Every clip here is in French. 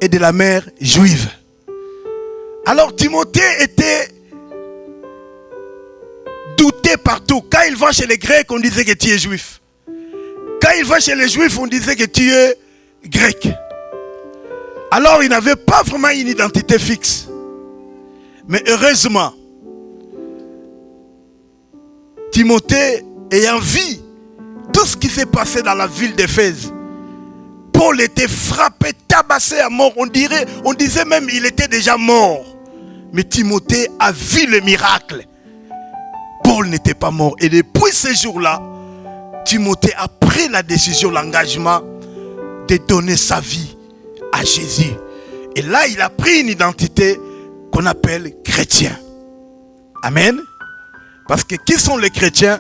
et de la mère juive. Alors Timothée était douté partout. Quand il va chez les Grecs, on disait que tu es juif. Quand il va chez les Juifs, on disait que tu es grec. Alors il n'avait pas vraiment une identité fixe. Mais heureusement, Timothée ayant vu tout ce qui s'est passé dans la ville d'Éphèse, Paul était frappé, tabassé à mort. On disait même qu'il était déjà mort. Mais Timothée a vu le miracle. Paul n'était pas mort. Et depuis ce jour-là, Timothée a pris la décision, l'engagement de donner sa vie à Jésus. Et là, il a pris une identité qu'on appelle chrétien. Amen. Parce que qui sont les chrétiens?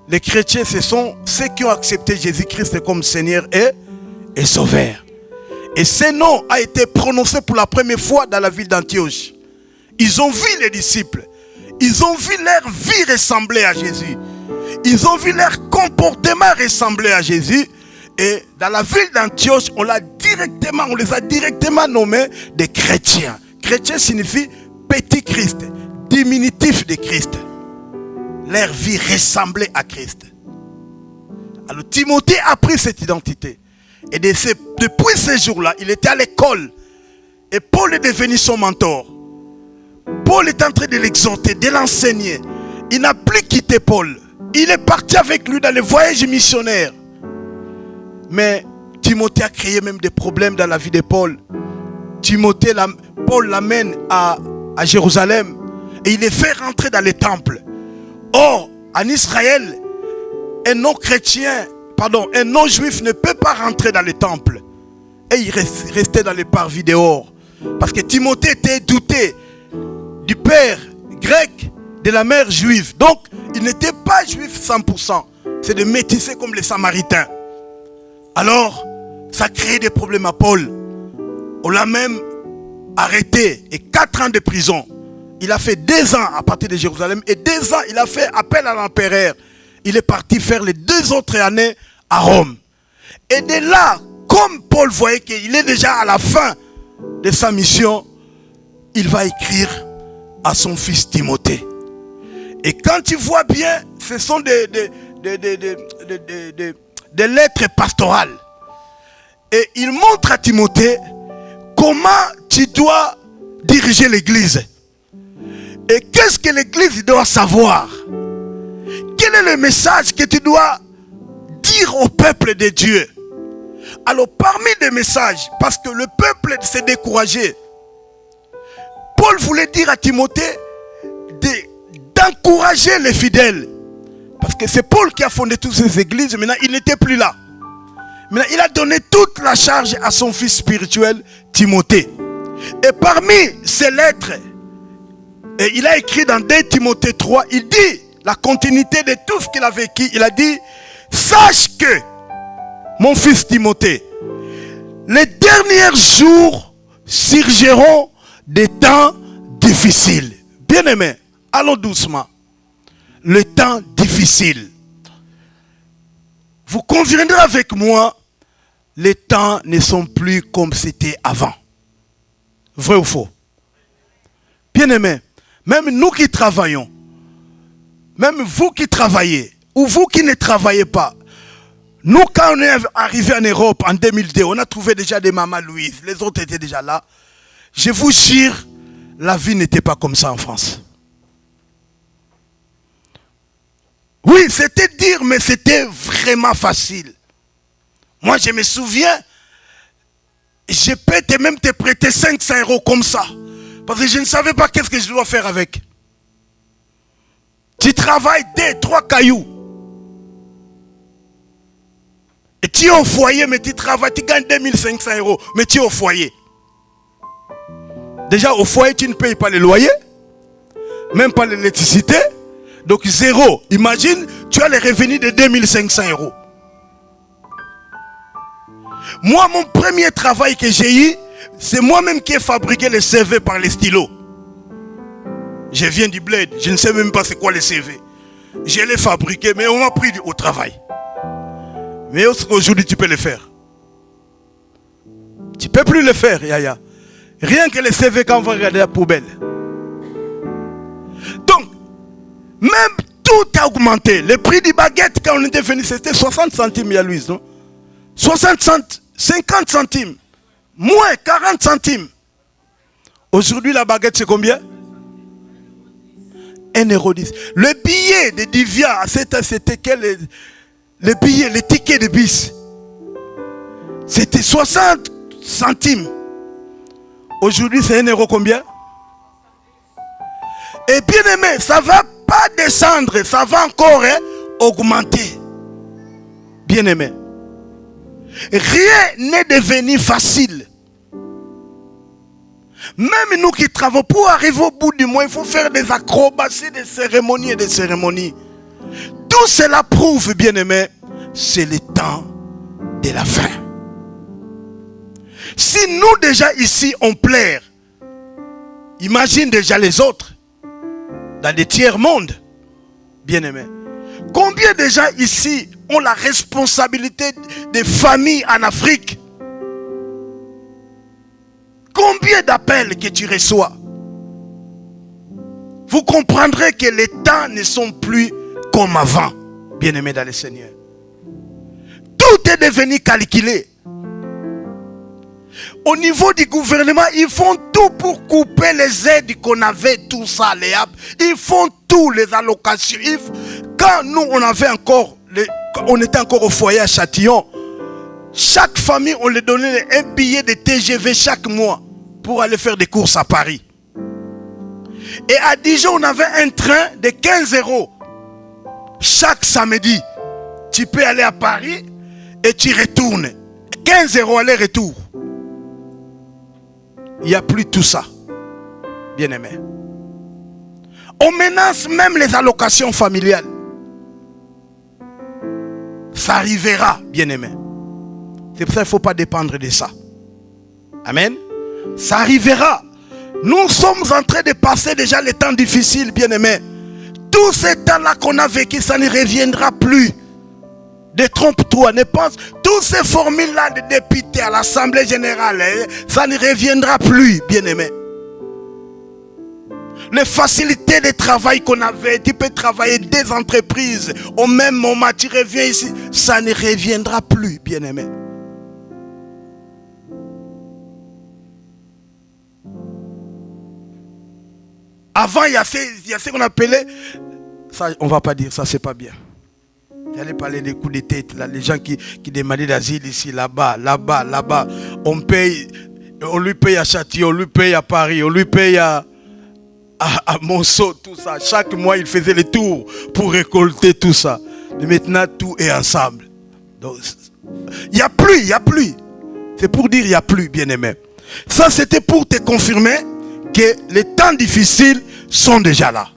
Les chrétiens, ce sont ceux qui ont accepté Jésus-Christ comme Seigneur et Sauveur. Et ce nom a été prononcé pour la première fois dans la ville d'Antioche. Ils ont vu les disciples. Ils ont vu leur vie ressembler à Jésus. Ils ont vu leur comportement ressembler à Jésus. Et dans la ville d'Antioche, on les a directement nommés des chrétiens. Chrétien signifie petit Christ, diminutif de Christ. Leur vie ressemblait à Christ. Alors Timothée a pris cette identité. Et depuis ce jour-là, il était à l'école. Et Paul est devenu son mentor. Paul est en train de l'exhorter, de l'enseigner. Il n'a plus quitté Paul. Il est parti avec lui dans les voyages missionnaires. Mais Timothée a créé même des problèmes dans la vie de Paul. Paul l'amène à Jérusalem. Et il les fait rentrer dans les temples. Or, en Israël, un non-juif ne peut pas rentrer dans les temples. Et il restait dans les parvis dehors. Parce que Timothée était douté du père grec, de la mère juive. Donc, il n'était pas juif 100%. C'est de métisser comme les Samaritains. Alors, ça crée des problèmes à Paul. On l'a même arrêté. Et 4 ans de prison. Il a fait 2 ans à partir de Jérusalem. Et 2 ans, il a fait appel à l'empereur. Il est parti faire les 2 autres années à Rome. Et de là, comme Paul voyait qu'il est déjà à la fin de sa mission, il va écrire à son fils Timothée. Et quand tu vois bien, ce sont des lettres pastorales. Et il montre à Timothée comment tu dois diriger l'église. Et qu'est-ce que l'église doit savoir? Quel est le message que tu dois dire au peuple de Dieu? Alors parmi les messages, parce que le peuple s'est découragé, Paul voulait dire à Timothée d'encourager les fidèles. Parce que c'est Paul qui a fondé toutes ces églises. Maintenant, il n'était plus là. Maintenant, il a donné toute la charge à son fils spirituel, Timothée. Et parmi ces lettres, et il a écrit dans 2 Timothée 3, il dit la continuité de tout ce qu'il a vécu. Il a dit, sache que, mon fils Timothée, les derniers jours surgiront des temps difficiles. Bien-aimés, allons doucement. Le temps difficile. Vous conviendrez avec moi, les temps ne sont plus comme c'était avant. Vrai ou faux? Bien-aimés, même nous qui travaillons, même vous qui travaillez, ou vous qui ne travaillez pas, nous quand on est arrivé en Europe en 2002, on a trouvé déjà des mamans Louise, les autres étaient déjà là. Je vous jure, la vie n'était pas comme ça en France. Oui, c'était dur, mais c'était vraiment facile. Moi, je me souviens, je peux même te prêter 500 € comme ça. Parce que je ne savais pas qu'est-ce que je dois faire avec. Tu travailles 2-3 cailloux. Et tu es au foyer, mais tu travailles, tu gagnes 2500 €. Mais tu es au foyer. Déjà, au foyer, tu ne payes pas le loyer. Même pas l'électricité. Donc, 0. Imagine, tu as les revenus de 2500 €. Moi, mon premier travail que j'ai eu, c'est moi-même qui ai fabriqué les CV par les stylos. Je viens du bled, je ne sais même pas c'est quoi les CV. Je l'ai fabriqué, mais on m'a pris au travail. Mais aujourd'hui, tu peux le faire. Tu ne peux plus le faire, Yaya. Rien que les CV quand on va regarder la poubelle. Donc, même tout a augmenté. Le prix des baguettes, quand on était venu, c'était 60 centimes, à Louise, non? 60 centimes, 50 centimes, moins 40 centimes. Aujourd'hui, la baguette, c'est combien? 1,10 €. Le billet de Divia, c'était quel? Le billet, le ticket de bis, c'était 60 centimes. Aujourd'hui, c'est 1 € combien? Et bien aimé, ça ne va pas descendre, ça va encore augmenter. Bien aimé. Rien n'est devenu facile. Même nous qui travaillons, pour arriver au bout du mois, il faut faire des acrobaties, des cérémonies et des cérémonies. Tout cela prouve, bien aimé, c'est le temps de la fin. Si nous déjà ici on plaire, imagine déjà les autres dans les tiers-mondes, bien aimé. Combien déjà ici ont la responsabilité des familles en Afrique? Combien d'appels que tu reçois? Vous comprendrez que les temps ne sont plus comme avant, bien aimé dans le Seigneur. Tout est devenu calculé. Au niveau du gouvernement, ils font tout pour couper les aides qu'on avait, tout ça, les apps. Ils font tout, les allocations. Quand nous, on était encore au foyer à Châtillon, chaque famille, on leur donnait un billet de TGV chaque mois pour aller faire des courses à Paris. Et à Dijon, on avait un train de 15 € chaque samedi. Tu peux aller à Paris et tu retournes. 15 € aller-retour. Il n'y a plus tout ça, bien aimé. On menace même les allocations familiales. Ça arrivera, bien aimé. C'est pour ça qu'il ne faut pas dépendre de ça. Amen. Ça arrivera. Nous sommes en train de passer déjà les temps difficiles, bien aimé. Tous ces temps-là qu'on a vécu, ça ne reviendra plus. Détrompe-toi, ne pense. Toutes ces formules-là de députés à l'Assemblée générale, ça ne reviendra plus, bien aimé. Les facilités de travail qu'on avait, tu peux travailler des entreprises au même moment, tu reviens ici, ça ne reviendra plus, bien aimé. Avant, il y a ce qu'on appelait, ça, on ne va pas dire, ça c'est pas bien. J'allais parler des coups de tête, là, les gens qui demandaient d'asile ici, là-bas, là-bas, là-bas. On lui paye à Châtillon, on lui paye à Paris, on lui paye à Monceau, tout ça. Chaque mois, il faisait le tour pour récolter tout ça. Mais maintenant, tout est ensemble. Donc, il n'y a plus. C'est pour dire il n'y a plus, bien aimé. Ça, c'était pour te confirmer que les temps difficiles sont déjà là.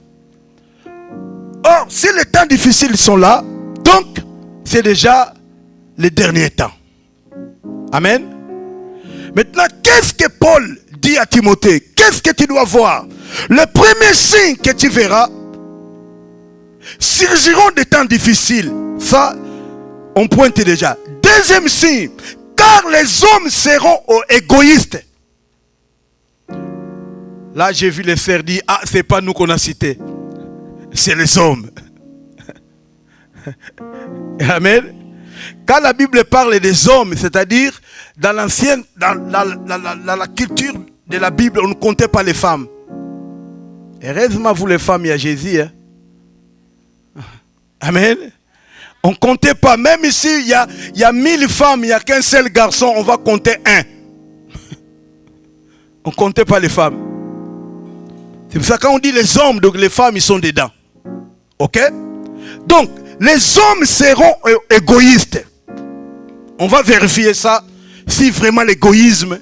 Or, si les temps difficiles sont là, donc, c'est déjà les derniers temps. Amen. Maintenant, qu'est-ce que Paul dit à Timothée? Qu'est-ce que tu dois voir? Le premier signe que tu verras, surgiront des temps difficiles. Ça, on pointe déjà. Deuxième signe, car les hommes seront égoïstes. Là, j'ai vu les frères dire, ah, c'est pas nous qu'on a cité. C'est les hommes. Amen. Quand la Bible parle des hommes, c'est-à-dire dans l'ancienne, dans la culture de la Bible, on ne comptait pas les femmes. Heureusement, vous les femmes, il y a Jésus. Hein? Amen. On ne comptait pas. Même ici, il y a 1000 femmes, il n'y a qu'un seul garçon, on va compter un. On ne comptait pas les femmes. C'est pour ça que quand on dit les hommes, donc les femmes, ils sont dedans. Ok? Donc, les hommes seront égoïstes. On va vérifier ça, si vraiment l'égoïsme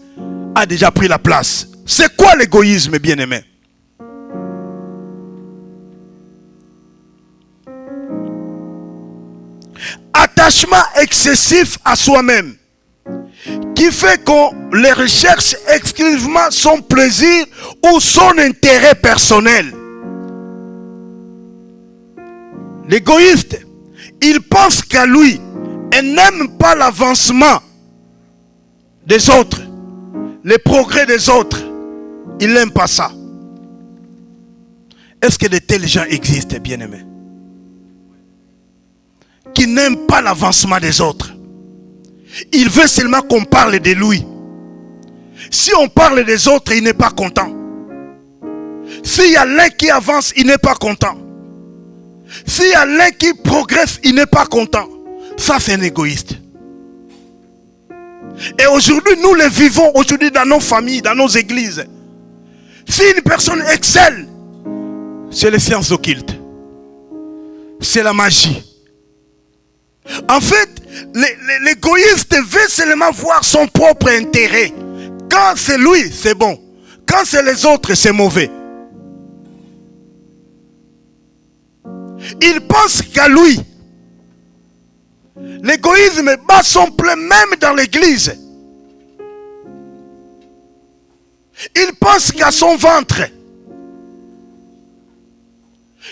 a déjà pris la place. C'est quoi l'égoïsme, bien-aimé? Attachement excessif à soi-même, qui fait qu'on les recherche exclusivement son plaisir ou son intérêt personnel. L'égoïste, il pense qu'à lui et n'aime pas l'avancement des autres. les progrès des autres. Il n'aime pas ça. Est-ce que de tels gens existent, bien-aimés? Qui n'aiment pas l'avancement des autres. Il veut seulement qu'on parle de lui. Si on parle des autres, il n'est pas content. S'il y a l'un qui avance, il n'est pas content. S'il y a l'un qui progresse, il n'est pas content. Ça, c'est un égoïste. Et aujourd'hui, nous le vivons aujourd'hui dans nos familles, dans nos églises. Si une personne excelle, c'est les sciences occultes. C'est la magie. En fait, l'égoïste veut seulement voir son propre intérêt. Quand c'est lui, c'est bon. Quand c'est les autres, c'est mauvais. Il pense qu'à lui. L'égoïsme bat son plein même dans l'église. Il pense qu'à son ventre.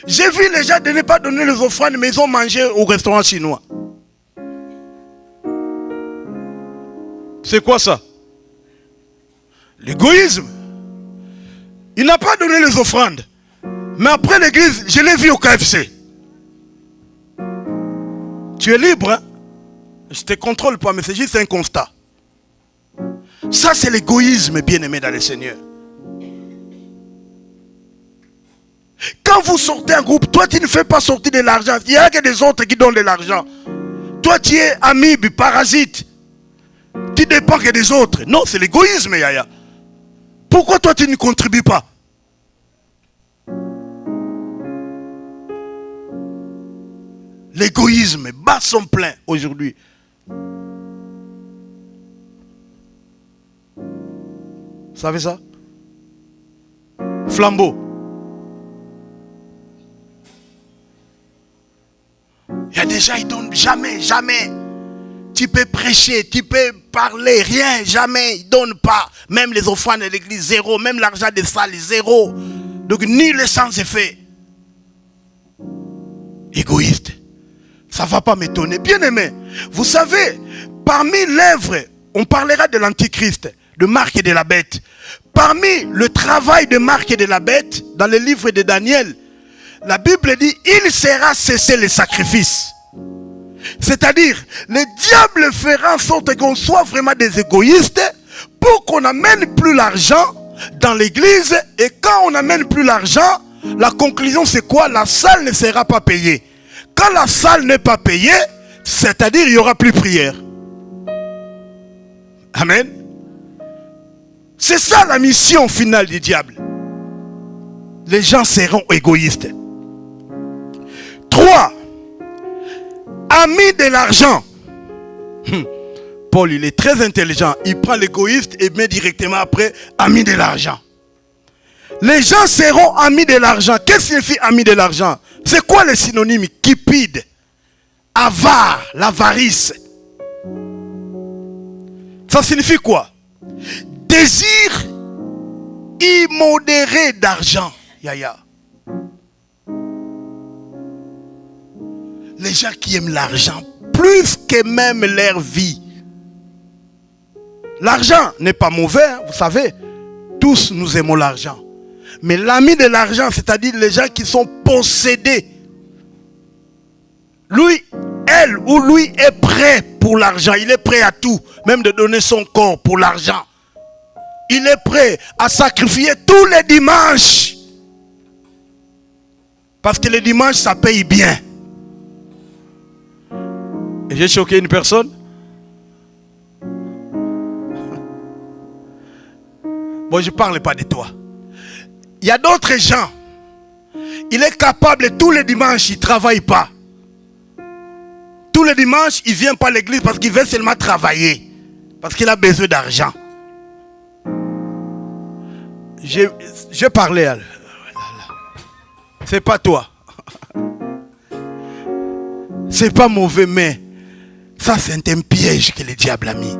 J'ai vu les gens de ne pas donner les offrandes, mais ils ont mangé au restaurant chinois. C'est quoi ça? L'égoïsme. Il n'a pas donné les offrandes. Mais après l'église, je l'ai vu au KFC. Tu es libre, hein? Je ne te contrôle pas, mais c'est juste un constat. Ça, c'est l'égoïsme, bien-aimé dans le Seigneur. Quand vous sortez en groupe, toi, tu ne fais pas sortir de l'argent. Il n'y a que des autres qui donnent de l'argent. Toi, tu es amibe, parasite. Tu dépends que des autres. Non, c'est l'égoïsme, Yaya. Pourquoi toi, tu ne contribues pas? L'égoïsme bat son plein aujourd'hui. Vous savez ça? Flambeau. Il y a des gens, ils donnent jamais, jamais. Tu peux prêcher, tu peux parler, rien, jamais. Ils ne donnent pas. Même les offrandes de l'église, zéro. Même l'argent des salles, zéro. Donc, ni le sans effet. Égoïste. Ça ne va pas m'étonner. Bien aimé, vous savez, parmi l'œuvre, on parlera de l'Antichrist, de Marc et de la bête. Parmi le travail de Marc et de la bête, dans le livre de Daniel, la Bible dit, il sera cessé le sacrifice. C'est-à-dire, le diable fera en sorte qu'on soit vraiment des égoïstes pour qu'on n'amène plus l'argent dans l'église. Et quand on n'amène plus l'argent, la conclusion c'est quoi? La salle ne sera pas payée. Quand la salle n'est pas payée, c'est-à-dire il n'y aura plus prière. Amen. C'est ça la mission finale du diable. Les gens seront égoïstes. 3. Amis de l'argent. Paul, il est très intelligent. Il prend l'égoïste et met directement après amis de l'argent. Les gens seront amis de l'argent. Qu'est-ce que signifie amis de l'argent? C'est quoi le synonyme? Cupide, avare, l'avarice. Ça signifie quoi? Désir immodéré d'argent. Yaya. Les gens qui aiment l'argent plus que même leur vie. L'argent n'est pas mauvais, hein, vous savez. Tous nous aimons l'argent. Mais l'ami de l'argent, c'est-à-dire les gens qui sont possédés. Lui, elle ou lui est prêt pour l'argent. Il est prêt à tout. Même de donner son corps pour l'argent. Il est prêt à sacrifier tous les dimanches. Parce que les dimanches, ça paye bien. Et j'ai choqué une personne. Bon, je ne parle pas de toi. Il y a d'autres gens. Il est capable tous les dimanches, il ne travaille pas. Tous les dimanches, il ne vient pas à l'église parce qu'il veut seulement travailler. Parce qu'il a besoin d'argent. Je parlais à... C'est pas toi. C'est pas mauvais, mais ça c'est un piège que le diable a mis.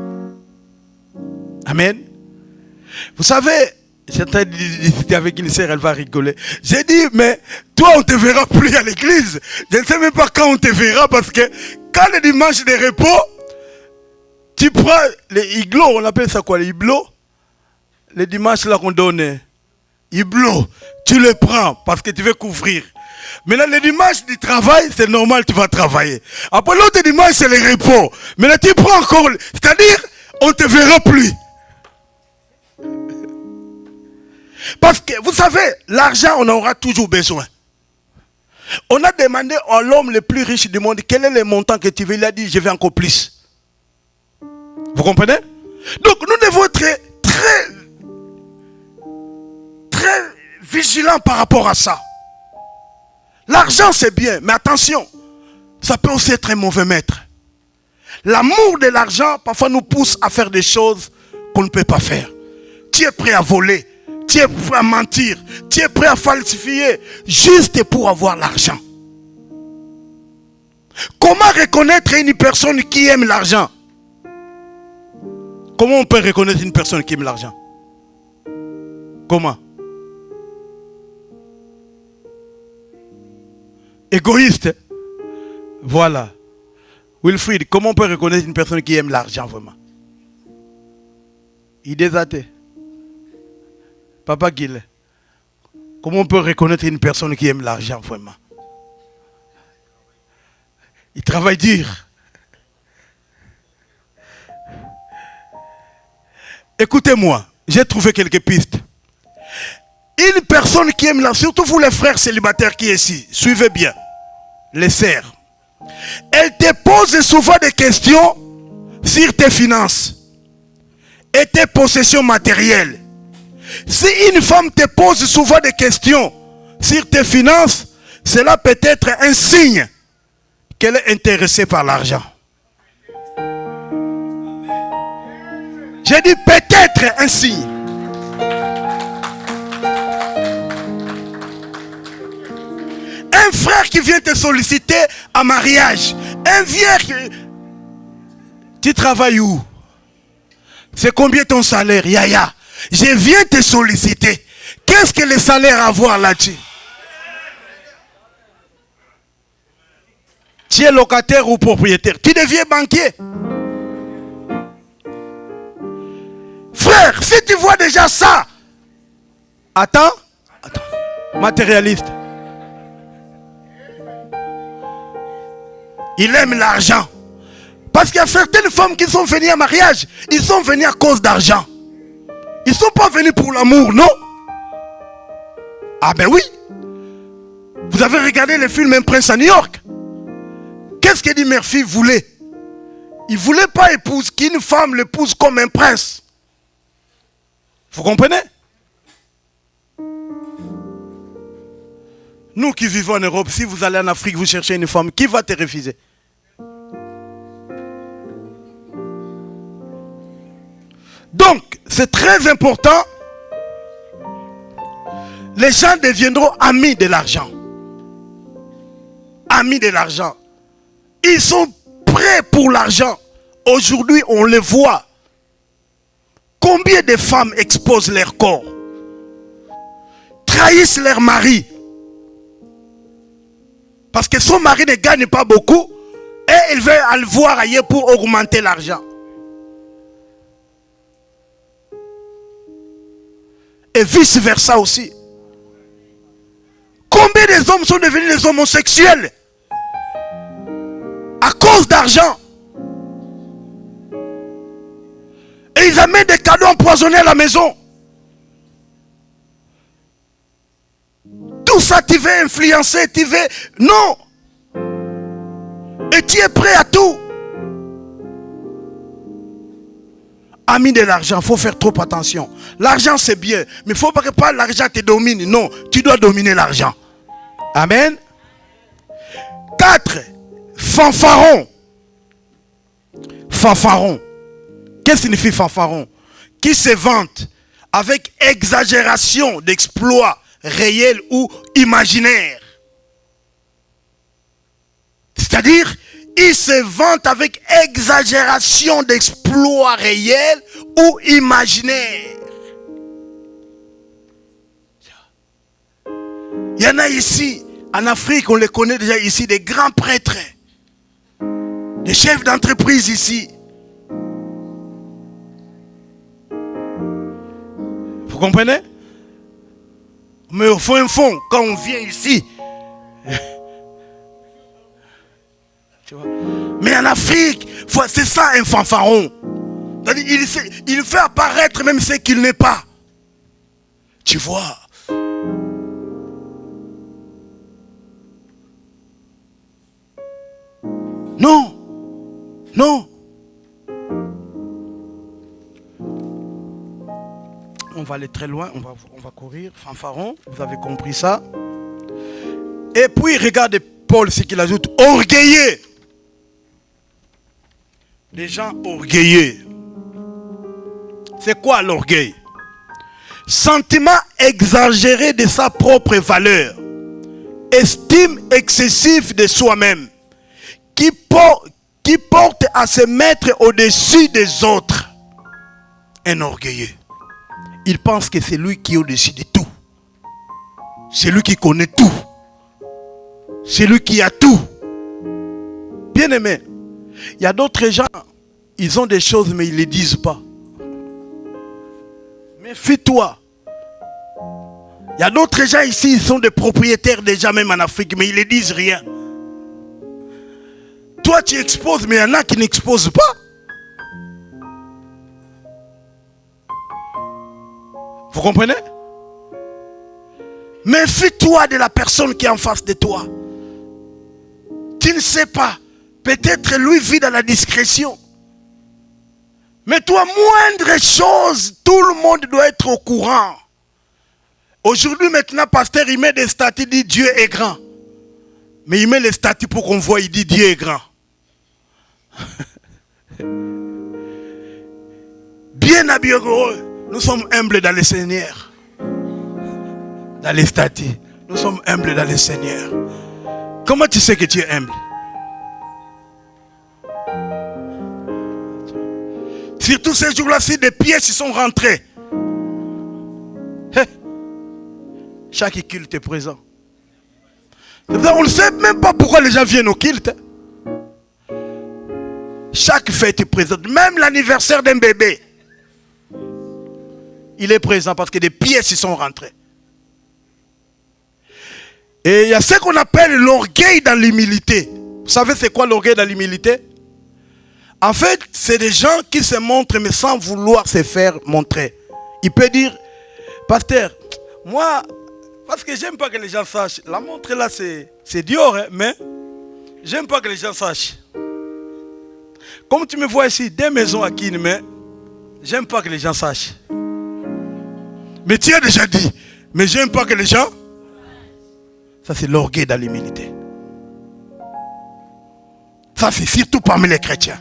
Amen. Vous savez, j'étais discuté avec une sœur, elle va rigoler. J'ai dit, mais toi on ne te verra plus à l'église. Je ne sais même pas quand on te verra parce que quand le dimanche de repos, tu prends les igloos, on appelle ça quoi, les igloos? le dimanche là qu'on donne, il bloque, tu le prends parce que tu veux couvrir. Maintenant, le dimanche du travail, c'est normal, tu vas travailler. Après l'autre dimanche, c'est le repos. Maintenant, tu prends encore, c'est-à-dire, on ne te verra plus. Parce que, vous savez, l'argent, on en aura toujours besoin. On a demandé à l'homme le plus riche du monde, quel est le montant que tu veux? Il a dit, je veux encore plus. Vous comprenez? Donc, nous devons être très vigilants par rapport à ça. L'argent, c'est bien, mais attention, ça peut aussi être un mauvais maître. L'amour de l'argent, parfois, nous pousse à faire des choses qu'on ne peut pas faire. Tu es prêt à voler, tu es prêt à mentir, tu es prêt à falsifier, juste pour avoir l'argent. Comment reconnaître une personne qui aime l'argent? Comment on peut reconnaître une personne qui aime l'argent? Comment? Égoïste. Voilà. Wilfried, comment on peut reconnaître une personne qui aime l'argent vraiment? Il est désaté. Papa Gil, comment on peut reconnaître une personne qui aime l'argent vraiment? Il travaille dur. Écoutez-moi, j'ai trouvé quelques pistes. Une personne qui aime l'argent, surtout vous les frères célibataires qui sont ici, suivez bien, les sœurs. Elle te pose souvent des questions sur tes finances et tes possessions matérielles. Si une femme te pose souvent des questions sur tes finances, cela peut être un signe qu'elle est intéressée par l'argent. J'ai dit peut-être un signe. Un frère qui vient te solliciter en mariage. Un vieux. Tu travailles où? C'est combien ton salaire? Yaya. Je viens te solliciter. Qu'est-ce que le salaire a à voir là-dessus? Tu es locataire ou propriétaire? Tu deviens banquier. Frère, si tu vois déjà ça, attends. Matérialiste. Il aime l'argent. Parce qu'il y a certaines femmes qui sont venues en mariage, ils sont venus à cause d'argent. Ils ne sont pas venus pour l'amour, non? Ah ben oui. Vous avez regardé le film Un prince à New York. Qu'est-ce qu'Eddie Murphy voulait? Il ne voulait pas qu'une femme l'épouse comme un prince. Vous comprenez? Nous qui vivons en Europe, si vous allez en Afrique, vous cherchez une femme, qui va te refuser? Donc, c'est très important. Les gens deviendront amis de l'argent. Amis de l'argent. Ils sont prêts pour l'argent. Aujourd'hui, on les voit. Combien de femmes exposent leur corps? Trahissent leur mari. Parce que son mari ne gagne pas beaucoup. Et il veut aller voir ailleurs pour augmenter l'argent. Et vice versa aussi. Combien des hommes sont devenus des homosexuels à cause d'argent? Et ils amènent des cadeaux empoisonnés à la maison. Tout ça, tu veux influencer, tu veux... Non. Et tu es prêt à tout. Ami de l'argent, il faut faire trop attention. L'argent c'est bien, mais il ne faut pas que l'argent te domine. Non, tu dois dominer l'argent. Amen. 4. Fanfaron. Fanfaron. Qu'est-ce que signifie fanfaron? Qui se vante avec exagération d'exploits réels ou imaginaires. C'est-à-dire, il se vante avec exagération d'exploits réels ou imaginaires. Il y en a ici, en Afrique, on les connaît déjà ici, des grands prêtres, des chefs d'entreprise ici. comprenez? Mais au fond, quand on vient ici, tu vois. Mais en Afrique, c'est ça un fanfaron. Il fait apparaître même ce qu'il n'est pas. Tu vois. Non. Non. On va aller très loin, on va courir, fanfaron, vous avez compris ça. Et puis regardez Paul ce qu'il ajoute, orgueilleux. Les gens orgueilleux. C'est quoi l'orgueil? Sentiment exagéré de sa propre valeur. Estime excessive de soi-même. Qui porte à se mettre au-dessus des autres. Un orgueilleux. Il pense que c'est lui qui est au-dessus de tout. C'est lui qui connaît tout. C'est lui qui a tout. Bien aimé, il y a d'autres gens, ils ont des choses mais ils ne les disent pas. Méfie-toi. Il y a d'autres gens ici, ils sont des propriétaires déjà même en Afrique, mais ils ne disent rien. Toi tu exposes, mais il y en a qui n'exposent pas. Vous comprenez? Méfie-toi de la personne qui est en face de toi. Tu ne sais pas. Peut-être lui vit dans la discrétion. Mais toi, moindre chose, tout le monde doit être au courant. Aujourd'hui, maintenant, pasteur, il met des statuts, il dit Dieu est grand. Mais il met les statuts pour qu'on voit, il dit Dieu est grand. Bien habillé, nous sommes humbles dans le Seigneur. Dans les statuts, nous sommes humbles dans le Seigneur. Comment tu sais que tu es humble? Surtout ces jours-là, si des pièces sont rentrées. Chaque culte est présent. On ne sait même pas pourquoi les gens viennent au culte. Chaque fête est présente. Même l'anniversaire d'un bébé. Il est présent parce que des pièces sont rentrées. Et il y a ce qu'on appelle l'orgueil dans l'humilité. Vous savez c'est quoi l'orgueil dans l'humilité? En fait, c'est des gens qui se montrent mais sans vouloir se faire montrer. Il peut dire, pasteur, moi, parce que j'aime pas que les gens sachent. La montre là, c'est Dior, hein, mais j'aime pas que les gens sachent. Comme tu me vois ici, des maisons à Kin, mais j'aime pas que les gens sachent. Mais tu as déjà dit, mais j'aime pas que les gens. Ça c'est l'orgueil dans l'humilité. Ça c'est surtout parmi les chrétiens.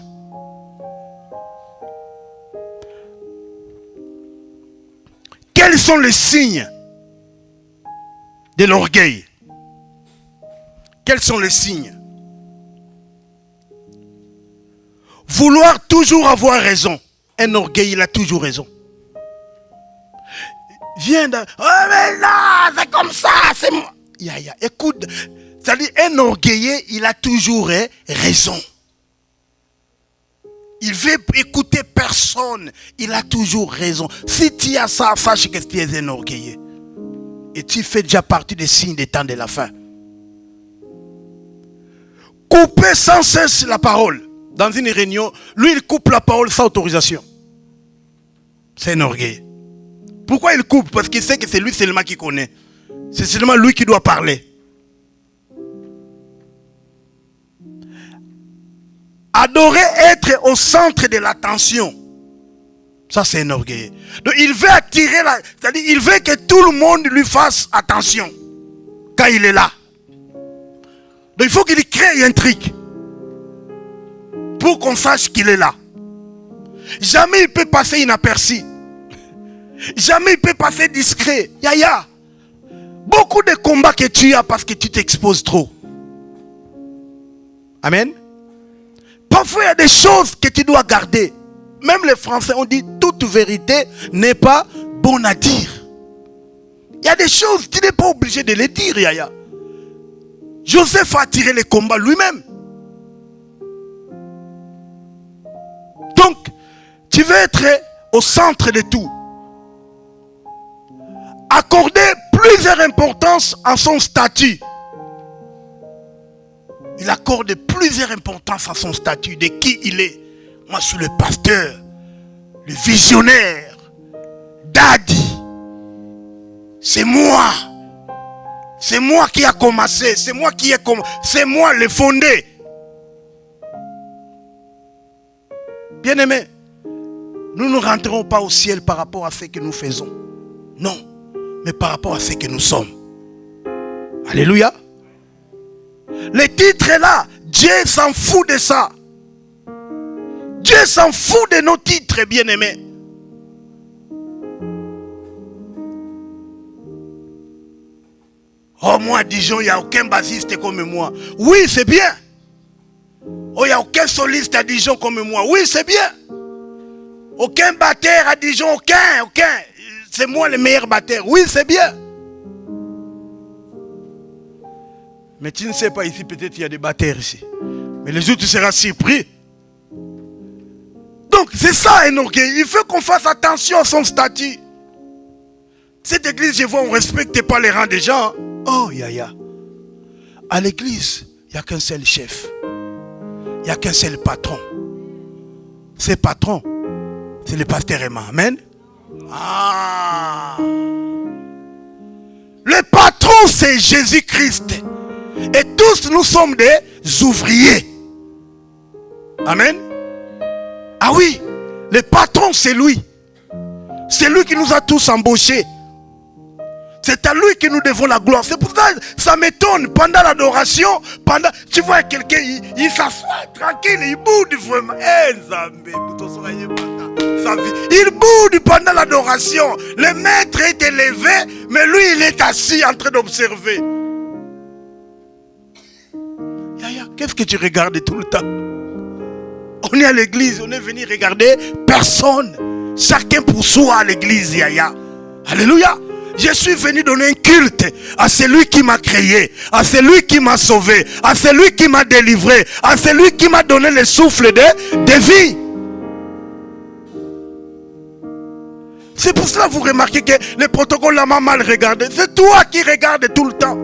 Quels sont les signes de l'orgueil? Quels sont les signes? Vouloir toujours avoir raison. Un orgueil, il a toujours raison. Viens dans... Oh mais non, c'est comme ça, c'est moi. Écoute, c'est-à-dire un orgueilleux, il a toujours raison. Il veut écouter personne. Il a toujours raison. Si tu as ça, sache que tu es un orgueilleux. Et tu fais déjà partie des signes des temps de la fin. Couper sans cesse la parole. Dans une réunion, lui il coupe la parole sans autorisation. C'est un orgueil. Pourquoi il coupe? Parce qu'il sait que c'est lui seulement qui connaît. C'est seulement lui qui doit parler. Adorer être au centre de l'attention. Ça c'est un orgueil. Donc il veut attirer c'est-à-dire il veut que tout le monde lui fasse attention quand il est là. Donc il faut qu'il crée un truc pour qu'on sache qu'il est là. Jamais il peut passer inaperçu. Jamais il peut passer discret. Yaya. Beaucoup de combats que tu as parce que tu t'exposes trop. Amen. Parfois il y a des choses que tu dois garder. Même les Français ont dit toute vérité n'est pas bonne à dire. Il y a des choses, tu n'es pas obligé de les dire, Yaya. Joseph a tiré les combats lui-même. Donc, tu veux être au centre de tout. accordait plusieurs importances à son statut. Il accorde plusieurs importances à son statut, de qui il est. Moi, je suis le pasteur, le visionnaire, Daddy. C'est moi. C'est moi qui a commencé. C'est moi qui ai commencé. C'est moi le fondé. Bien-aimés, nous ne rentrons pas au ciel par rapport à ce que nous faisons. Non, mais par rapport à ce que nous sommes. Alléluia. Le titre est là. Dieu s'en fout de ça. Dieu s'en fout de nos titres, bien-aimés. Oh, moi, Dijon, il n'y a aucun bassiste comme moi. Oui, c'est bien. Oh, il n'y a aucun soliste à Dijon comme moi. Oui, c'est bien. Aucun batteur à Dijon, aucun. C'est moi le meilleur batteur. Oui, c'est bien. Mais tu ne sais pas ici, peut-être il y a des batteurs ici. Mais les autres, tu seras surpris. Donc, c'est ça un orgueil. Il faut qu'on fasse attention à son statut. Cette église, je vois, on ne respecte pas les rangs des gens. Oh, yaya. À l'église, il n'y a qu'un seul chef. Il n'y a qu'un seul patron. Ce patron, c'est le pasteur Emma. Amen. Ah. Le patron, c'est Jésus-Christ. Et tous, nous sommes des ouvriers. Amen. Ah oui, le patron, c'est lui. C'est lui qui nous a tous embauchés. C'est à lui que nous devons la gloire. C'est pour ça que ça m'étonne. Pendant l'adoration, tu vois quelqu'un, il s'assoit tranquille, il boude vraiment. Il boude pendant l'adoration. Le maître est élevé, mais lui, il est assis en train d'observer. Yaya, qu'est-ce que tu regardes tout le temps? On est à l'église, on est venu regarder personne. Chacun pour soi à l'église, Yaya. Alléluia. Je suis venu donner un culte à celui qui m'a créé, à celui qui m'a sauvé, à celui qui m'a délivré, à celui qui m'a donné le souffle de vie. C'est pour cela que vous remarquez que le protocole l'a mal regardé. C'est toi qui regardes tout le temps.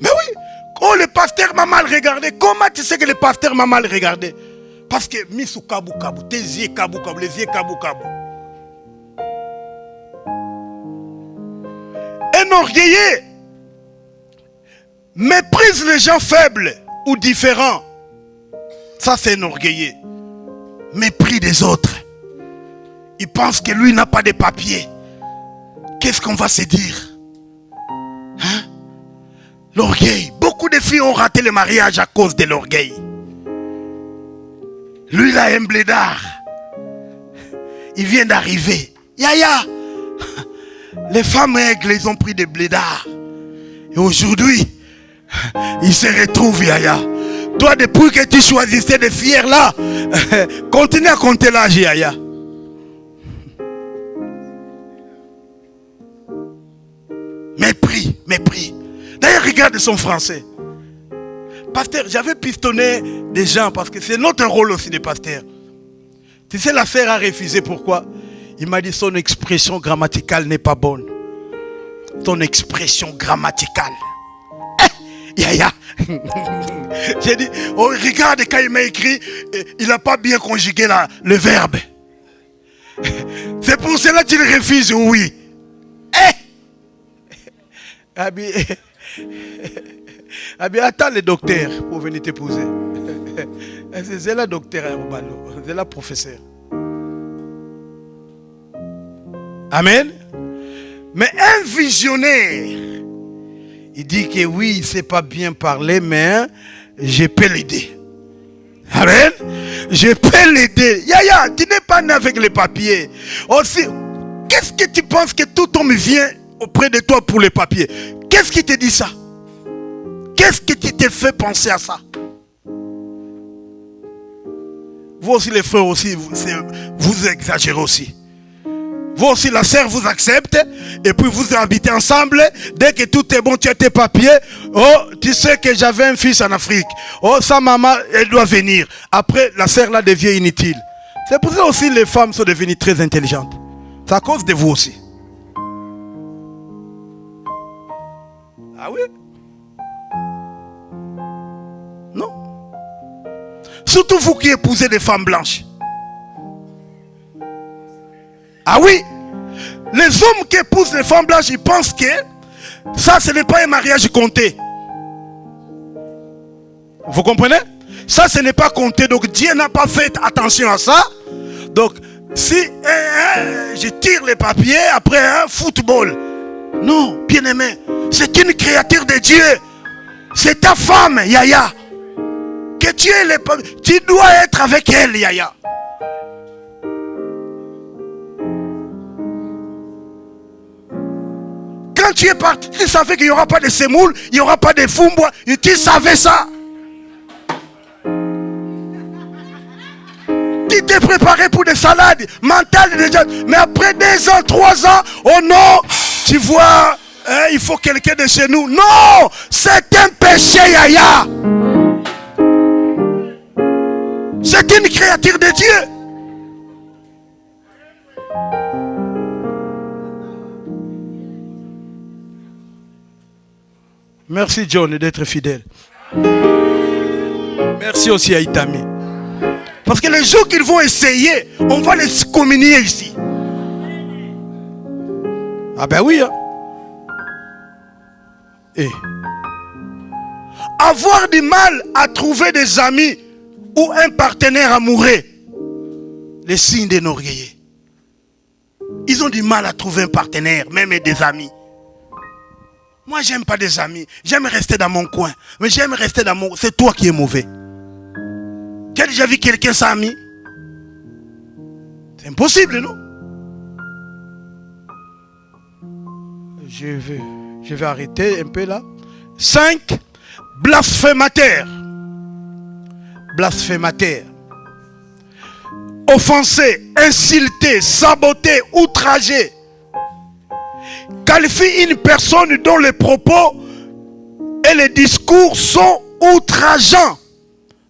Mais oui, oh, le pasteur m'a mal regardé. Comment tu sais que le pasteur m'a mal regardé? Parce que mis sous kabou kabou, tes yeux kabou kabou, les yeux kabou kabou. Un orgueilleux méprise les gens faibles ou différents. Ça, c'est un orgueilleux. Mépris des autres. Il pense que lui n'a pas de papier. Qu'est-ce qu'on va se dire? Hein? L'orgueil. Beaucoup de filles ont raté le mariage à cause de l'orgueil. Lui, il a un blédard. Il vient d'arriver. Yaya. Les femmes aigles, ils ont pris des blédards. Et aujourd'hui, ils se retrouvent, Yaya. Toi, depuis que tu choisissais des filles là, continue à compter l'âge, Yaya. Mépris, mépris. D'ailleurs, regarde son français. Pasteur, j'avais pistonné des gens parce que c'est notre rôle aussi de pasteur. Tu sais, la sœur a refusé. Pourquoi? Il m'a dit son expression grammaticale n'est pas bonne. Ton expression grammaticale. Yaya. J'ai dit, oh, regarde quand il m'a écrit, il n'a pas bien conjugué le verbe. C'est pour cela qu'il refuse, oui. Abi, attends le docteur pour venir t'épouser. C'est la docteur, c'est la professeure. Amen. Mais un visionnaire, il dit que oui, il ne sait pas bien parler, mais je peux l'aider. Amen. Je peux l'aider. Yaya, tu n'es pas né avec les papiers. Aussi, qu'est-ce que tu penses que tout homme vient auprès de toi pour les papiers? Qu'est-ce qui te dit ça? Qu'est-ce qui te fait penser à ça? Vous aussi les frères aussi, vous exagérez aussi. Vous aussi la sœur vous accepte et puis vous habitez ensemble. Dès que tout est bon, tu as tes papiers. Oh, tu sais que j'avais un fils en Afrique. Oh, sa maman, elle doit venir. Après, la sœur là devient inutile. C'est pour ça aussi les femmes sont devenues très intelligentes. C'est à cause de vous aussi. Ah oui? Non. Surtout vous qui épousez des femmes blanches. Ah oui? Les hommes qui épousent les femmes blanches, ils pensent que ça, ce n'est pas un mariage compté. Vous comprenez? Ça, ce n'est pas compté. Donc, Dieu n'a pas fait attention à ça. Donc, si je tire les papiers après un football. Non, bien-aimé. C'est une créature de Dieu. C'est ta femme, Yaya. Que tu dois être avec elle, Yaya. Quand tu es parti, tu savais qu'il n'y aura pas de semoule, il n'y aura pas de fumbois. Tu savais ça. Tu t'es préparé pour des salades mentales déjà. Mais après 2 ans, 3 ans, oh non, tu vois, il faut quelqu'un de chez nous. Non, c'est un péché, Yaya. C'est une créature de Dieu. Merci John d'être fidèle. Merci aussi à Itami. Parce que les jours qu'ils vont essayer, on va les communier ici. Ah ben oui. Hein. Et avoir du mal à trouver des amis ou un partenaire amoureux, les signes des orgueillés. Ils ont du mal à trouver un partenaire, même des amis. Moi, j'aime pas des amis. J'aime rester dans mon coin. Mais j'aime rester dans mon... C'est toi qui es mauvais. Tu as déjà vu quelqu'un sans ami? C'est impossible, non? Je vais arrêter un peu là. 5. Blasphémateur. Blasphémateur. Offensé, insulté, saboté, outragé. Qualifie une personne dont les propos et les discours sont outrageants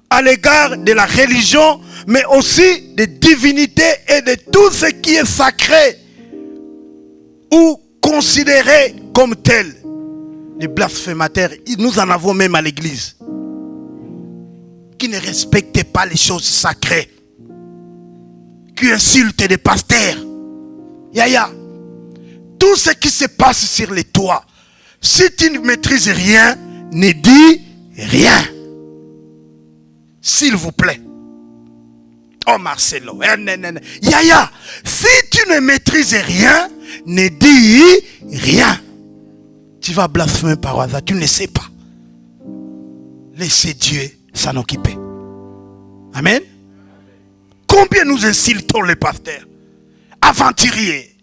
à l'égard de la religion, mais aussi des divinités et de tout ce qui est sacré ou considéré comme tel. Les blasphémateurs, nous en avons même à l'église, qui ne respectent pas les choses sacrées, qui insultent des pasteurs. Yaya, tout ce qui se passe sur les toits, si tu ne maîtrises rien, ne dis rien. S'il vous plaît. Oh Marcelo. Yaya, si tu ne maîtrises rien, ne dis rien. Tu vas blasphémer par hasard, tu ne sais pas. Laissez Dieu s'en occuper. Amen. Combien nous insultons les pasteurs? Aventuriers.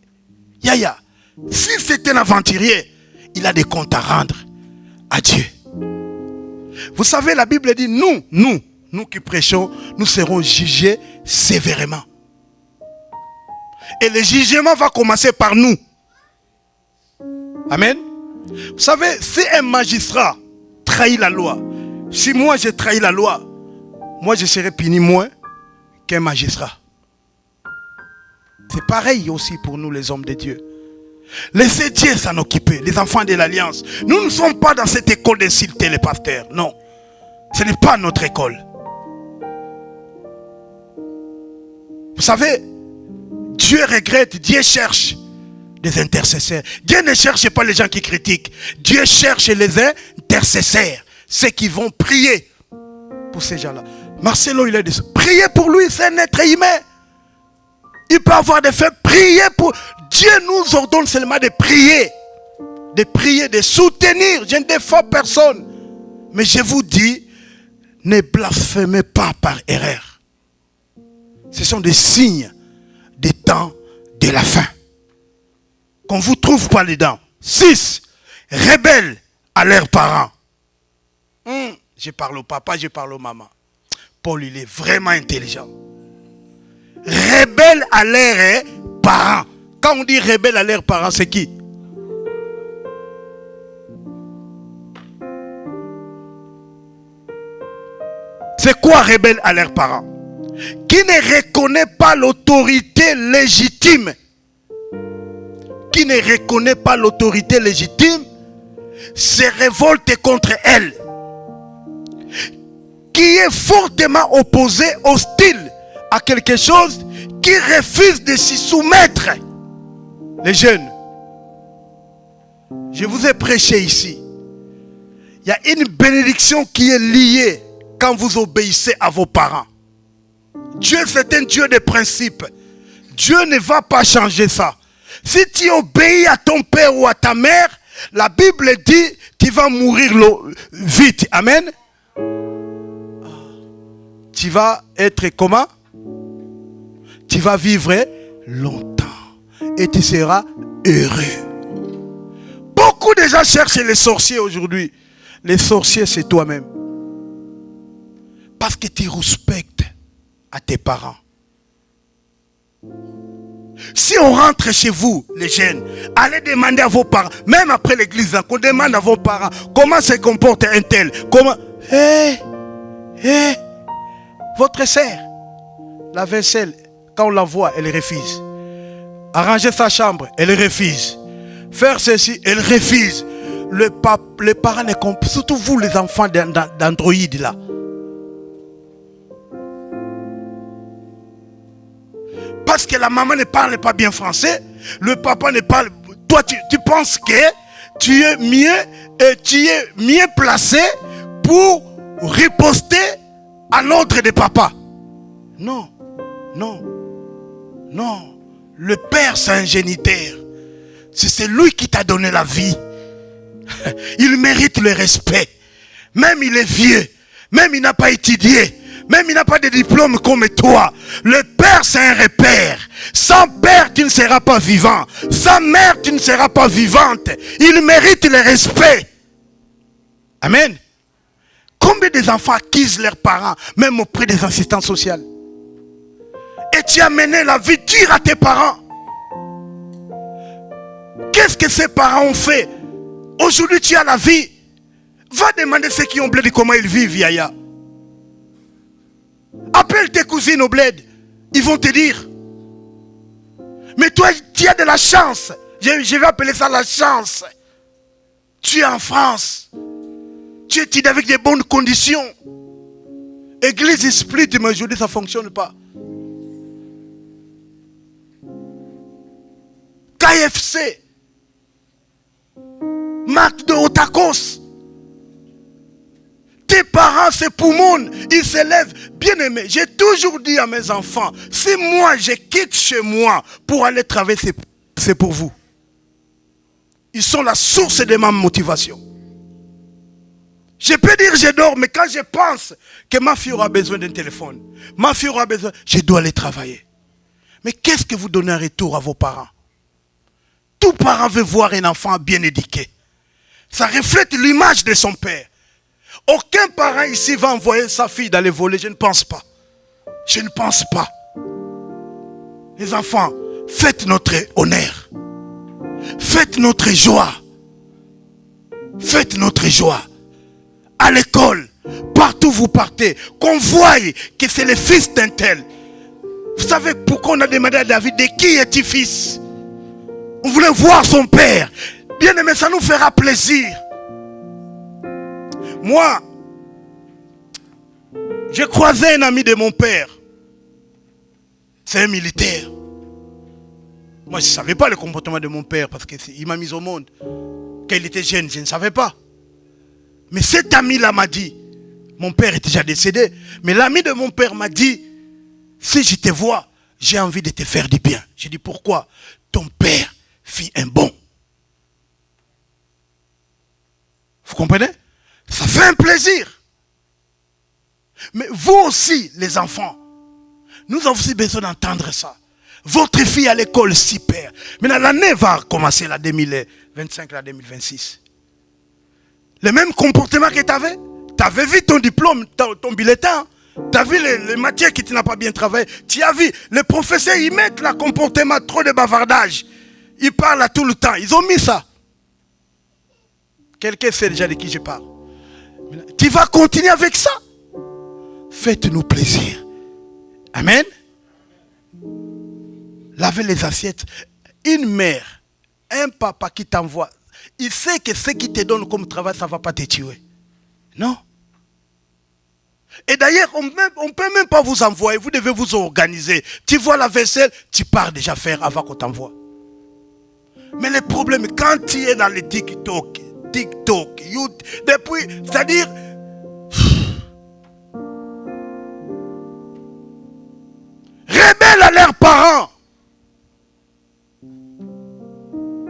Yaya, si c'est un aventurier, il a des comptes à rendre à Dieu. Vous savez, la Bible dit, nous qui prêchons, nous serons jugés sévèrement. Et le jugement va commencer par nous. Amen. Vous savez, si un magistrat trahit la loi, si moi j'ai trahi la loi, moi je serai puni moins qu'un magistrat. C'est pareil aussi pour nous les hommes de Dieu. Laissez Dieu s'en occuper, les enfants de l'Alliance. Nous ne sommes pas dans cette école d'insulter les pasteurs. Non, ce n'est pas notre école. Vous savez, Dieu regrette, Dieu cherche des intercesseurs. Dieu ne cherche pas les gens qui critiquent. Dieu cherche les intercesseurs, ceux qui vont prier pour ces gens-là. Marcelo, il a dit, prier pour lui, c'est un être humain. Il peut avoir des faits, prier pour... Dieu nous ordonne seulement de prier, de soutenir. Je ne défends personne. Mais je vous dis, ne blasphémez pas par erreur. Ce sont des signes des temps de la fin. Qu'on ne vous trouve pas dedans. 6. Rebelles à leurs parents. Je parle au papa, je parle aux mamans. Paul, il est vraiment intelligent. Rebelles à leurs parents. Quand on dit rebelles à leurs parents, c'est qui? C'est quoi rebelles à leurs parents? Qui ne reconnaît pas l'autorité légitime qui ne reconnaît pas l'autorité légitime se révolte contre elle, qui est fortement opposé, hostile à quelque chose, qui refuse de s'y soumettre. Les jeunes, je vous ai prêché ici. Il y a une bénédiction qui est liée quand vous obéissez à vos parents. Dieu, c'est un Dieu de principe. Dieu ne va pas changer ça. Si tu obéis à ton père ou à ta mère, la Bible dit tu vas mourir vite. Amen. Tu vas être comment? Tu vas vivre longtemps et tu seras heureux. Beaucoup de gens cherchent les sorciers aujourd'hui. Les sorciers, c'est toi-même. Parce que tu respectes à tes parents. Si on rentre chez vous, les jeunes, allez demander à vos parents, même après l'église, qu'on demande à vos parents comment se comporte un tel. Comment. Votre sœur, la vaisselle, quand on la voit, elle refuse. Arranger sa chambre, elle refuse. Faire ceci, elle refuse. Les parents ne comprennent, surtout vous les enfants d'Android là. Parce que la maman ne parle pas bien français, le papa ne parle. Toi, tu penses que tu es mieux placé pour riposter à l'ordre de papa. Non, non, non. Le père, c'est un géniteur. C'est lui qui t'a donné la vie. Il mérite le respect. Même il est vieux, même il n'a pas étudié, même il n'a pas de diplôme comme toi. Le père, c'est un repère. Sans père, tu ne seras pas vivant. Sans mère, tu ne seras pas vivante. Il mérite le respect. Amen. Combien des enfants acquisent leurs parents, même auprès des assistants sociaux? Et tu as mené la vie dure à tes parents. Qu'est-ce que ces parents ont fait? Aujourd'hui, tu as la vie. Va demander ceux qui ont bled comment ils vivent, Yaya. Appelle tes cousines au bled. Ils vont te dire. Mais toi, tu as de la chance. Je vais appeler ça la chance. Tu es en France. Tu es étudié avec des bonnes conditions. Église split, mais aujourd'hui, ça ne fonctionne pas. KFC. McDo, tacos. Tes parents se poumonnent, ils se lèvent. Bien aimé, j'ai toujours dit à mes enfants, si moi je quitte chez moi pour aller travailler, c'est pour vous. Ils sont la source de ma motivation. Je peux dire je dors, mais quand je pense que ma fille aura besoin d'un téléphone, ma fille aura besoin, je dois aller travailler. Mais qu'est-ce que vous donnez en retour à vos parents? Tout parent veut voir un enfant bien éduqué. Ça reflète l'image de son père. Aucun parent ici va envoyer sa fille d'aller voler. Je ne pense pas. Je ne pense pas. Les enfants, faites notre honneur. Faites notre joie. Faites notre joie. À l'école, partout où vous partez, qu'on voie que c'est le fils d'un tel. Vous savez pourquoi on a demandé à David, de qui es-tu fils? On voulait voir son père. Bien aimé, ça nous fera plaisir. Moi, j'ai croisé un ami de mon père. C'est un militaire. Moi, je ne savais pas le comportement de mon père parce qu'il m'a mis au monde. Quand il était jeune, je ne savais pas. Mais cet ami-là m'a dit, mon père est déjà décédé, mais l'ami de mon père m'a dit, si je te vois, j'ai envie de te faire du bien. J'ai dit, pourquoi? Ton père fit un bon. Vous comprenez? Ça fait un plaisir. Mais vous aussi, les enfants, nous avons aussi besoin d'entendre ça. Votre fille à l'école, super. Maintenant, l'année va commencer, la 2025, la 2026. Le même comportement que tu avais. Tu avais vu ton diplôme, ton bulletin. Tu as vu les matières que tu n'as pas bien travaillé. Tu as vu, les professeurs, ils mettent le comportement, trop de bavardage. Ils parlent à tout le temps. Ils ont mis ça. Quelqu'un sait déjà de qui je parle. Tu vas continuer avec ça. Faites-nous plaisir. Amen. Lavez les assiettes. Une mère, Un papa qui t'envoie, il sait que ce qu'il te donne comme travail, ça ne va pas te tuer. Non. Et d'ailleurs, on ne peut même pas vous envoyer. Vous devez vous organiser. Tu vois la vaisselle, tu pars déjà faire avant qu'on t'envoie. Mais le problème, quand tu es dans les TikTok, YouTube, depuis, c'est-à-dire, rebelles à leurs parents.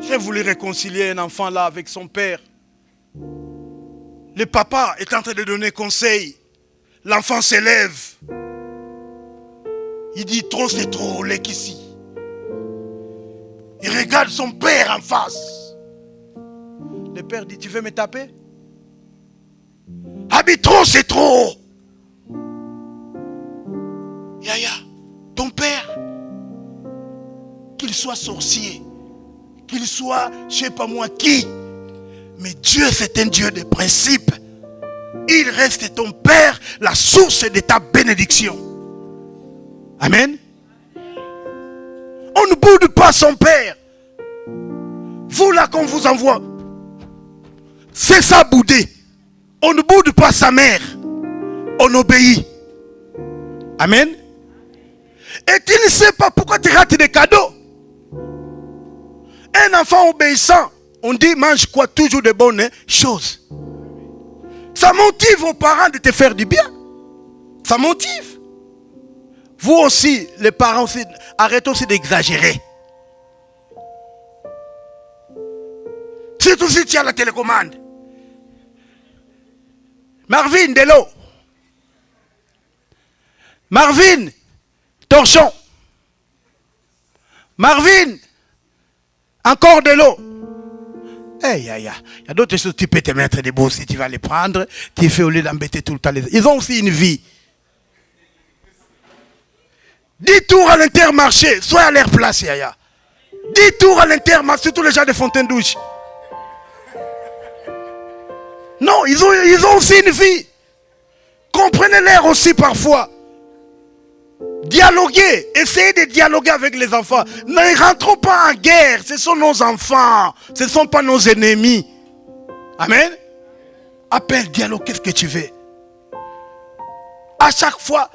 J'ai voulu réconcilier un enfant là avec son père. Le papa est en train de donner conseil. L'enfant s'élève. Il dit trop c'est trop, l'est ici. Il regarde son père en face. Le père dit, tu veux me taper? Abi, trop c'est trop. Yaya, ton père, qu'il soit sorcier, qu'il soit, je ne sais pas moi qui, mais Dieu c'est un Dieu de principe. Il reste ton père, la source de ta bénédiction. Amen. On ne boude pas son père. Vous là qu'on vous envoie, c'est ça bouder. On ne boude pas sa mère. On obéit. Amen. Et tu ne sais pas pourquoi tu rates des cadeaux. Un enfant obéissant, on dit mange quoi? Toujours de bonnes choses. Ça motive vos parents de te faire du bien. Ça motive. Vous aussi, les parents aussi, arrêtez aussi d'exagérer. Surtout si tu as la télécommande. Marvin, de l'eau. Marvin, torchon. Marvin, encore de l'eau. Il y a d'autres choses, tu peux te mettre debout si tu vas les prendre. Tu fais au lieu d'embêter tout le temps. Ils ont aussi une vie. 10 tours à l'Intermarché, sois à leur place, Yaya. 10 tours à l'Intermarché, surtout les gens de Fontaine-Douche. Non, ils ont aussi une vie. Comprenez-les aussi parfois. Dialoguer, essayez de dialoguer avec les enfants. Ne rentrons pas en guerre, ce sont nos enfants, ce ne sont pas nos ennemis. Amen. Appelle, dialogue, qu'est-ce que tu veux? À chaque fois,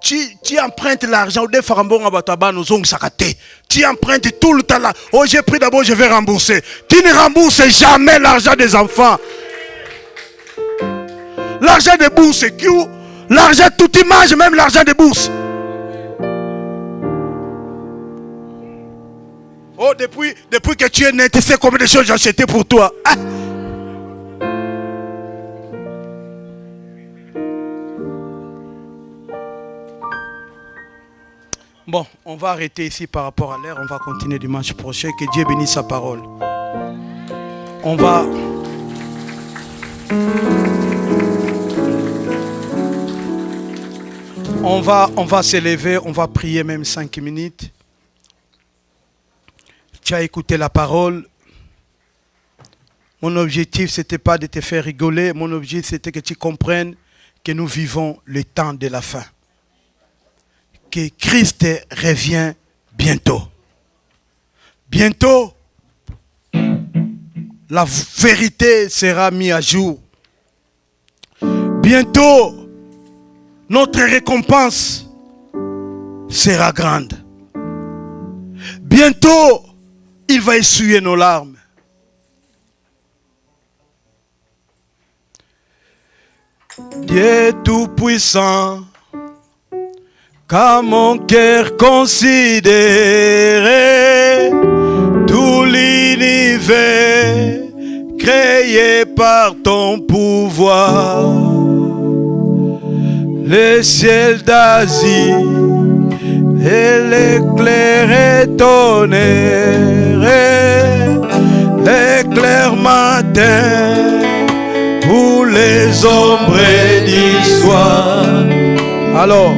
tu empruntes l'argent. Tu empruntes tout le temps là. Oh, j'ai pris d'abord, je vais rembourser. Tu ne rembourses jamais l'argent des enfants. L'argent des bourses, c'est qui? L'argent, tout tu manges, même l'argent des bourses. Oh, depuis que tu es né, tu sais combien de choses j'ai acheté pour toi. Ah. Bon, on va arrêter ici par rapport à l'heure. On va continuer dimanche prochain. Que Dieu bénisse sa parole. On va s'élever. On va prier même 5 minutes. Tu as écouté la parole. Mon objectif, ce n'était pas de te faire rigoler. Mon objectif, c'était que tu comprennes que nous vivons le temps de la fin. Que Christ revient bientôt. Bientôt, la vérité sera mise à jour. Bientôt, notre récompense sera grande. Bientôt, il va essuyer nos larmes. Dieu tout-puissant, car mon cœur considéré tout l'univers créé par ton pouvoir, le ciel d'Asie et l'éclair étonné, l'éclair matin pour les ombres du soir. Alors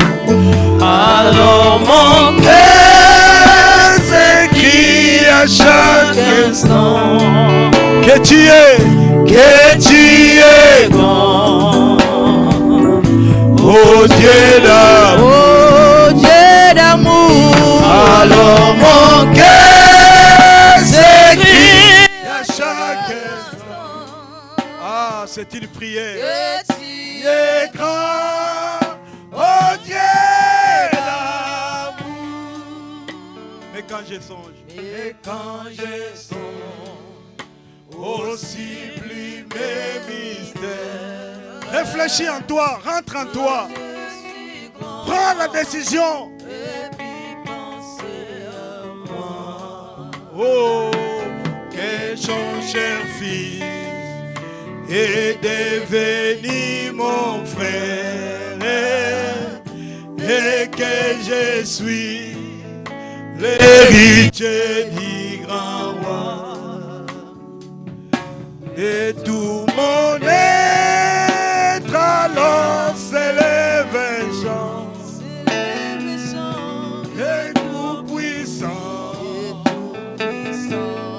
mon cœur s'écrie à chaque instant que tu es bon, oh Dieu d'amour. Alors mon cœur s'écrie C'est une prière. Que tu es grand, oh Dieu d'amour. Mais quand je songe, au sublime mystère. Réfléchis en toi, rentre en toi. Prends la décision. Oh, que son cher fils est devenu mon frère et que je suis l'héritier du grand roi. Et tout mon être alors s'élève un chant. Et tout puissant,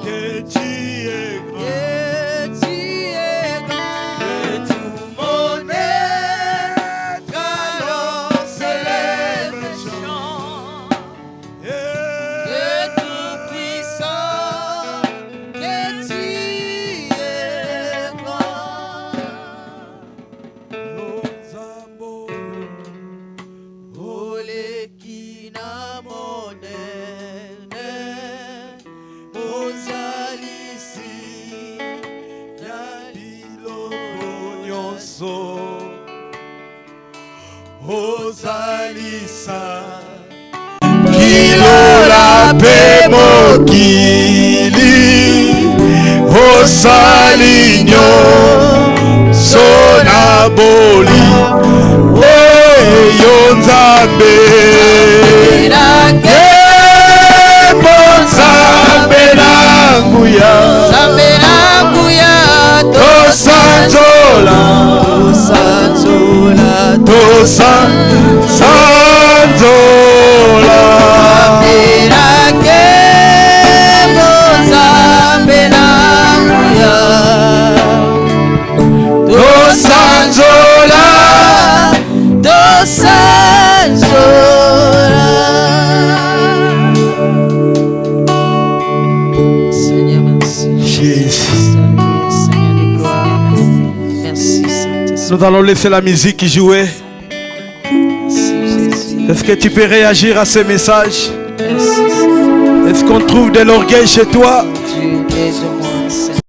que tu es grand. Et tout mon être alors s'élève un chant. es tout puissant, que tu es grand. Ole kina monene, ozalisi ya biloko nyonso, ozalisa kilola pe mokili osali nyonso na boli oyo nzambe nzambe na nguya tosanzola Seigneur, merci. Seigneur de gloire, merci Saint-Esprit. Nous allons laisser la musique jouer. Merci Jésus. Est-ce que tu peux réagir à ce message? Merci Seigneur. Est-ce qu'on trouve de l'orgueil chez toi? Tu es